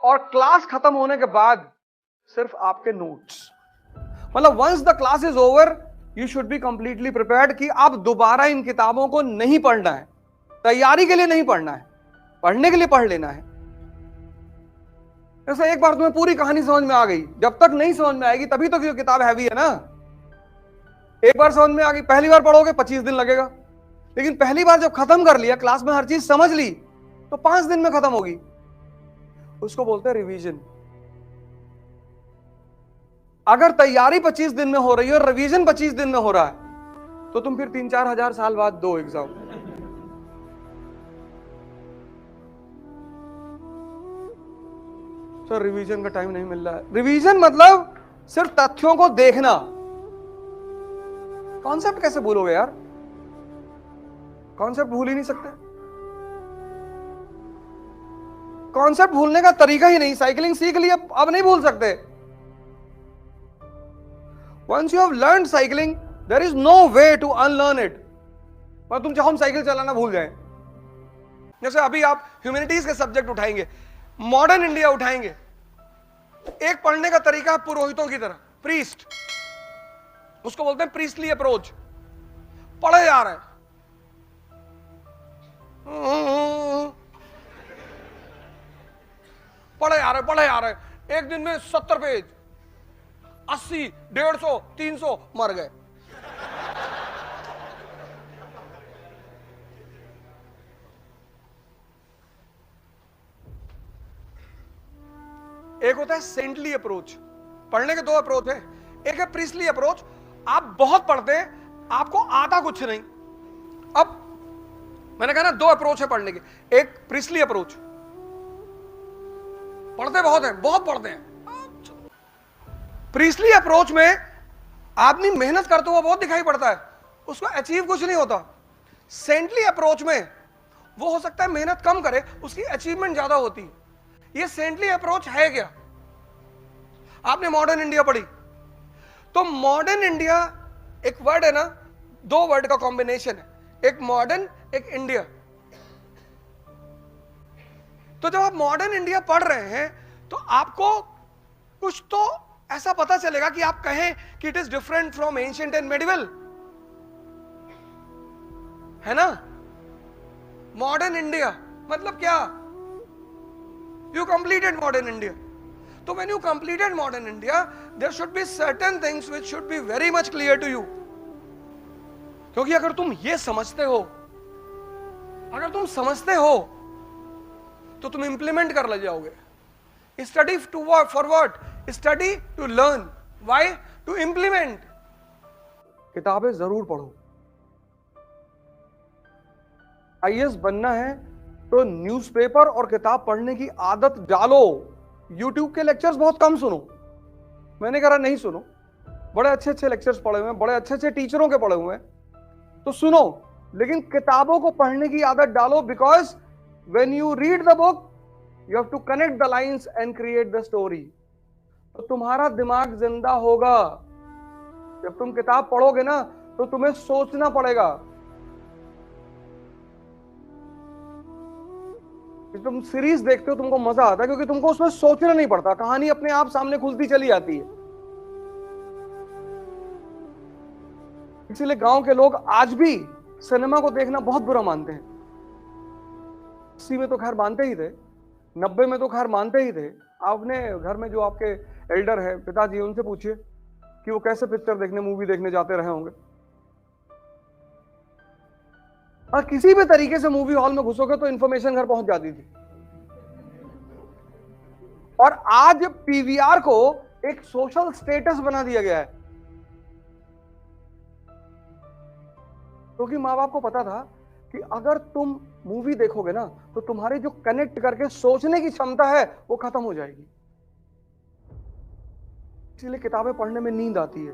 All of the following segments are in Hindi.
और क्लास खत्म होने के बाद सिर्फ आपके नोट्स। मतलब once the class is over you should be completely prepared कि आप दोबारा इन किताबों को नहीं पढ़ना है, तैयारी के लिए नहीं पढ़ना है, पढ़ने के लिए पढ़ लेना है। जैसे एक बार तुम्हें पूरी कहानी समझ में आ गई, जब तक नहीं समझ में आएगी तभी तो ये किताब हैवी है ना। एक बार समझ में आ गई, पहली बार पढ़ोगे 25 दिन लगेगा, लेकिन पहली बार जब खत्म कर लिया, क्लास में हर चीज समझ ली, तो 5 दिन में खत्म होगी। उसको बोलते हैं रिवीजन। अगर तैयारी 25 दिन में हो रही है और रिवीजन 25 दिन में हो रहा है, तो तुम फिर 3-4 हजार साल बाद दो एग्जाम। सर रिवीजन का टाइम नहीं मिल रहा है। रिवीजन मतलब सिर्फ तथ्यों को देखना। कॉन्सेप्ट कैसे भूलोगे यार? कॉन्सेप्ट भूल ही नहीं सकते। कॉन्सेप्ट भूलने का तरीका ही नहीं। साइकिलिंग सीख ली, अब नहीं भूल सकते। Once you have learn cycling there is no way to unlearn it. पर तुम चाहो हम साइकिल चलाना भूल जाए। जैसे अभी आप ह्यूमैनिटीज के सब्जेक्ट उठाएंगे, मॉडर्न इंडिया उठाएंगे, एक पढ़ने का तरीका है पुरोहितों की तरह, प्रीस्ट, उसको बोलते हैं प्रीस्टली अप्रोच। पढ़े जा रहे हैं, पढ़े जा रहे, एक दिन में 70 पेज, 80, 150, 300 मर गए। एक होता है सेंटली अप्रोच। पढ़ने के दो अप्रोच है। एक है प्रीस्टली अप्रोच, आप बहुत पढ़ते हैं, आपको आता कुछ नहीं। अब मैंने कहा ना, दो अप्रोच है पढ़ने के। एक प्रीस्टली अप्रोच, पढ़ते बहुत हैं, बहुत पढ़ते हैं। प्रीस्टली अप्रोच में आदमी मेहनत करते हुआ बहुत दिखाई पड़ता है, उसको अचीव कुछ नहीं होता। सेंटली अप्रोच में वो हो सकता है मेहनत कम करे, उसकी अचीवमेंट ज्यादा होती है। ये सेंटली अप्रोच है क्या? आपने मॉडर्न इंडिया पढ़ी, तो मॉडर्न इंडिया एक वर्ड है ना, दो वर्ड का कॉम्बिनेशन है, एक मॉडर्न एक इंडिया। तो जब आप मॉडर्न इंडिया पढ़ रहे हैं तो आपको कुछ तो ऐसा पता चलेगा कि आप कहें कि it is different from ancient and medieval, है ना। मॉडर्न इंडिया मतलब क्या? You completed modern India. So when you completed modern India, there should be certain things which should be very much clear to you. क्योंकि अगर तुम ये समझते हो, तो तुम इंप्लीमेंट कर ले जाओगे। Study to for what? Study to learn. Why? To implement. किताबें जरूर पढ़ो। आईएएस बनना है तो न्यूज़पेपर और किताब पढ़ने की आदत डालो। यूट्यूब के लेक्चर्स बहुत कम सुनो। मैंने कहा नहीं सुनो, बड़े अच्छे अच्छे लेक्चर्स पढ़े हुए हैं, बड़े अच्छे अच्छे टीचरों के पढ़े हुए हैं, तो सुनो, लेकिन किताबों को पढ़ने की आदत डालो। Because when you read the book you have to connect the lines and create the story. तो तुम्हारा दिमाग जिंदा होगा। जब तुम किताब पढ़ोगे ना तो तुम्हें सोचना पड़ेगा। तुम सीरीज देखते हो, तुमको मजा आता है क्योंकि तुमको उसमें सोचना नहीं पड़ता, कहानी अपने आप सामने खुलती चली जाती है। इसीलिए गांव के लोग आज भी सिनेमा को देखना बहुत बुरा मानते हैं। 80 में तो खैर मानते ही थे, 90 में तो खैर मानते ही थे। आपने घर में जो आपके एल्डर है, पिताजी, उनसे पूछिए कि वो कैसे पिक्चर देखने, मूवी देखने जाते रहे होंगे। और किसी भी तरीके से मूवी हॉल में घुसोगे तो इंफॉर्मेशन घर पहुंच जाती थी। और आज पीवीआर को एक सोशल स्टेटस बना दिया गया है, क्योंकि माँ बाप को पता था कि अगर तुम मूवी देखोगे ना तो तुम्हारी जो कनेक्ट करके सोचने की क्षमता है वो खत्म हो जाएगी। इसलिए किताबें पढ़ने में नींद आती है।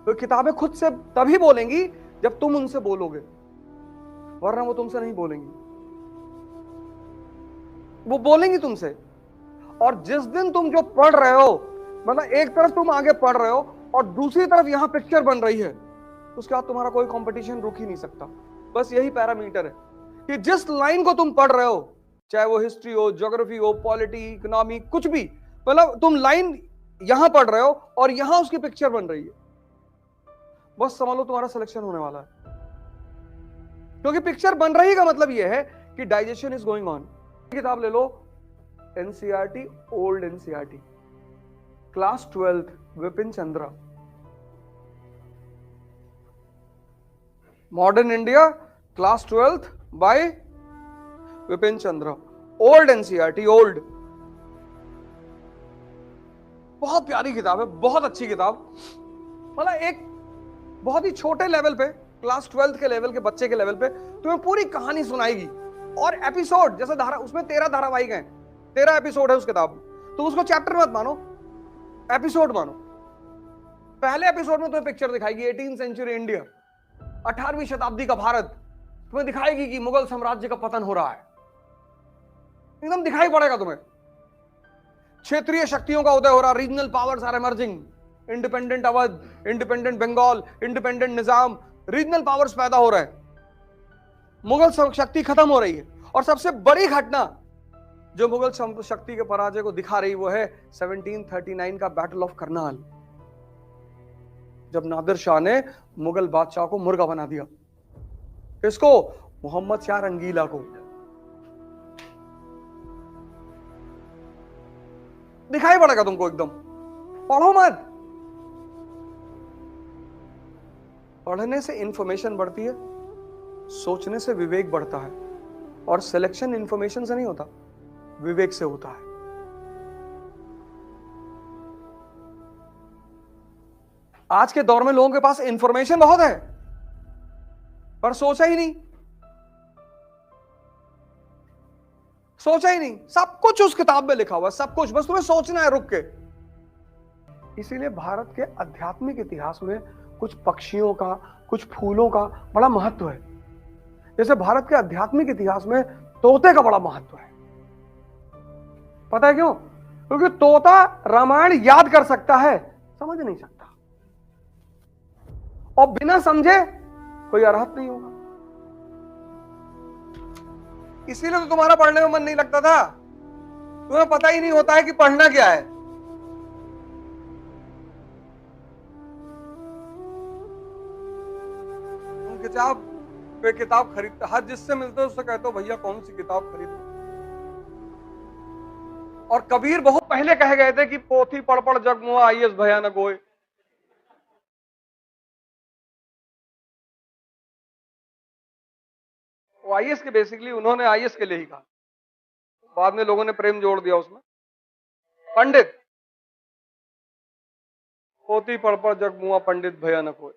तो किताबें खुद से तभी बोलेंगी जब तुम उनसे बोलोगे, वरना वो तुमसे नहीं बोलेंगी। वो बोलेंगी तुमसे। और जिस दिन तुम जो पढ़ रहे हो, मतलब एक तरफ तुम आगे पढ़ रहे हो और दूसरी तरफ यहां पिक्चर बन रही है, उसके बाद तुम्हारा कोई कंपटीशन रुक ही नहीं सकता। बस यही पैरामीटर है कि जिस लाइन को तुम पढ़ रहे हो चाहे वो हिस्ट्री हो, ज्योग्राफी हो, पॉलिटी, इकोनॉमी, कुछ भी, मतलब तुम लाइन यहां पढ़ रहे हो और यहां उसकी पिक्चर बन रही है, बस समझ लो तुम्हारा सिलेक्शन होने वाला है। क्योंकि पिक्चर बन रही का मतलब यह है कि डाइजेशन इज गोइंग ऑन। किताब ले लो, NCERT, old NCERT, class 12th, Vipin Chandra, modern India, class 12th by Vipin Chandra, old NCERT, old. बहुत प्यारी किताब है, बहुत अच्छी किताब। मतलब एक बहुत ही छोटे लेवल पे, क्लास 12th के लेवल के बच्चे के लेवल पे तुम्हें पूरी कहानी सुनाएगी। और एपिसोड जैसे धारा, उसमें 13 धारावाहिक हैं, 13 एपिसोड है उस किताब में। तुम उसको चैप्टर मत मानो, एपिसोड मानो। पहले एपिसोड में तुम्हें पिक्चर दिखाएगी 18वीं सेंचुरी इंडिया, 18वीं शताब्दी का भारत, तुम्हें दिखाएगी कि मुगल साम्राज्य का पतन हो रहा है, एकदम दिखाई पड़ेगा तुम्हें। क्षेत्रीय शक्तियों का उदय हो रहा, regional powers are emerging, independent Awadh, independent Bengal, independent Nizam, regional powers पैदा हो रहे हैं, मुगल शक्ति खत्म हो रही है। और सबसे बड़ी घटना जो मुगल शक्ति के पराजय को दिखा रही वो है 1739 का बैटल ऑफ करनाल, जब नादिर शाह ने मुगल बादशाह को मुर्गा बना दिया। किसको? मोहम्मद शाह रंगीला को। दिखाई पड़ेगा तुमको एकदम। पढ़ो मत, पढ़ने से इंफॉर्मेशन बढ़ती है, सोचने से विवेक बढ़ता है, और सिलेक्शन इंफॉर्मेशन से नहीं होता, विवेक से होता है। आज के दौर में लोगों के पास इंफॉर्मेशन बहुत है पर सोचा ही नहीं, सोचा ही नहीं। सब कुछ उस किताब में लिखा हुआ है, सब कुछ, बस तुम्हें सोचना है रुक के। इसीलिए भारत के आध्यात्मिक इतिहास में कुछ पक्षियों का, कुछ फूलों का बड़ा महत्व है। जैसे भारत के आध्यात्मिक इतिहास में तोते का बड़ा महत्व है। पता है क्यों? क्योंकि तोता रामायण याद कर सकता है, समझ नहीं सकता, और बिना समझे कोई अर्हत नहीं होगा। इसीलिए तो तुम्हारा पढ़ने में मन नहीं लगता था, तुम्हें पता ही नहीं होता है कि पढ़ना क्या है। तुम किताब पे किताब खरीदते, हर जिससे मिलते हो उससे कहते हो भैया कौन सी किताब खरीदो। और कबीर बहुत पहले कह गए थे कि पोथी पढ़ पढ़ जग मुआ, आईएएस भयानक होए। वो आईएएस के, बेसिकली उन्होंने आईएएस के लिए ही कहा, बाद में लोगों ने प्रेम जोड़ दिया उसमें। पंडित, पोथी पढ़ पढ़ जग मुआ, पंडित भयानक होए।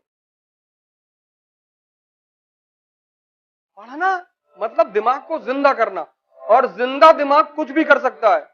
पढ़ना मतलब दिमाग को जिंदा करना, और जिंदा दिमाग कुछ भी कर सकता है।